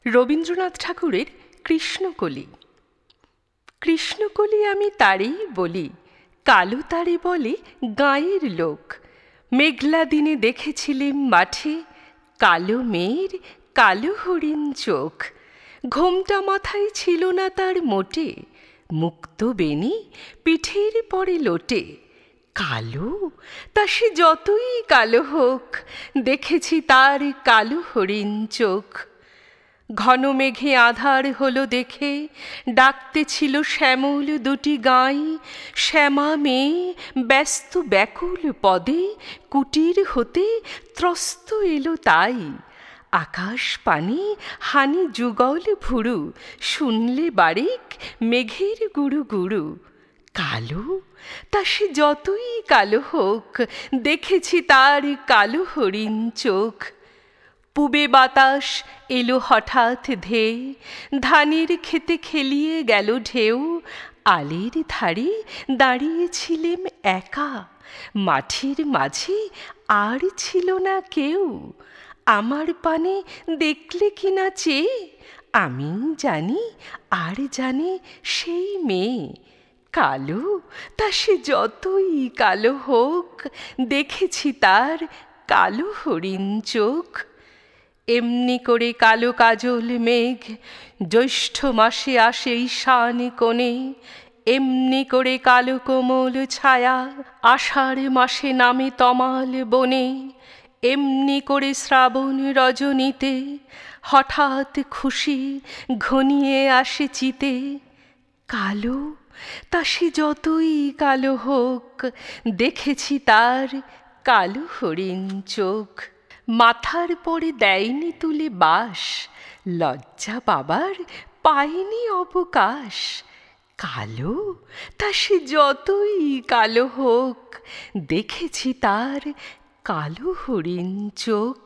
রবীন্দ্রনাথ ঠাকুরের কৃষ্ণকলি। কৃষ্ণকলি আমি তারেই বলি, কালো তারে বলে গাঁয়ের লোক। মেঘলা দিনে দেখেছিলেম মাঠে, কালো মেয়ের কালো হরিণ চোখ। ঘোমটা মাথায় ছিল না তার মোটে, মুক্ত বেনি পিঠের পরে লোটে। কালো, তা সে যতই কালো হোক, দেখেছি তার কালো হরিণ চোখ। ঘন মেঘে আধার হলো দেখে, ডাকতেছিল শ্যামল দুটি গাই। শ্যামা মেয়ে ব্যস্ত ব্যাকুল পদে, কুটির হতে ত্রস্ত এলো তাই। আকাশ পানে হানি যুগল ভুরু, শুনলে বারেক মেঘের গুরু গুরু। কালো, তা সে যতই কালো হোক, দেখেছি তার কালো হরিণ চোখ। পূবে বাতাস এলো হঠাৎ ধেয়ে, ধানের খেতে খেলিয়ে গেল ঢেউ। আলের ধারে দাঁড়িয়েছিলেম একা, মাঠের মাঝে আর ছিল না কেউ। আমার পানে দেখলে কিনা চেয়ে, আমি জানি আর জানে সেই মেয়ে। কালো, তা সে যতই কালো হোক, দেখেছি তার কালো হরিণ চোখ। এমনি করে কালো কাজল মেঘ জ্যৈষ্ঠ মাসে আসে ঈশান কোণে। এমনি করে কালো কোমল ছায়া আষাঢ় মাসে নামে তমাল বনে। এমনি করে শ্রাবণ রজনীতে হঠাৎ খুশি ঘনিয়ে আসে চিতে। কালো, তা সে যতই কালো হোক, দেখেছি তার কালো হরিণ চোখ। মাথার পরে দেয়নি তুলে বাস, লজ্জা পাবার পায়নি অবকাশ। কালো, তা সে যতই কালো হোক, দেখেছি তার কালো হরিণ চোখ।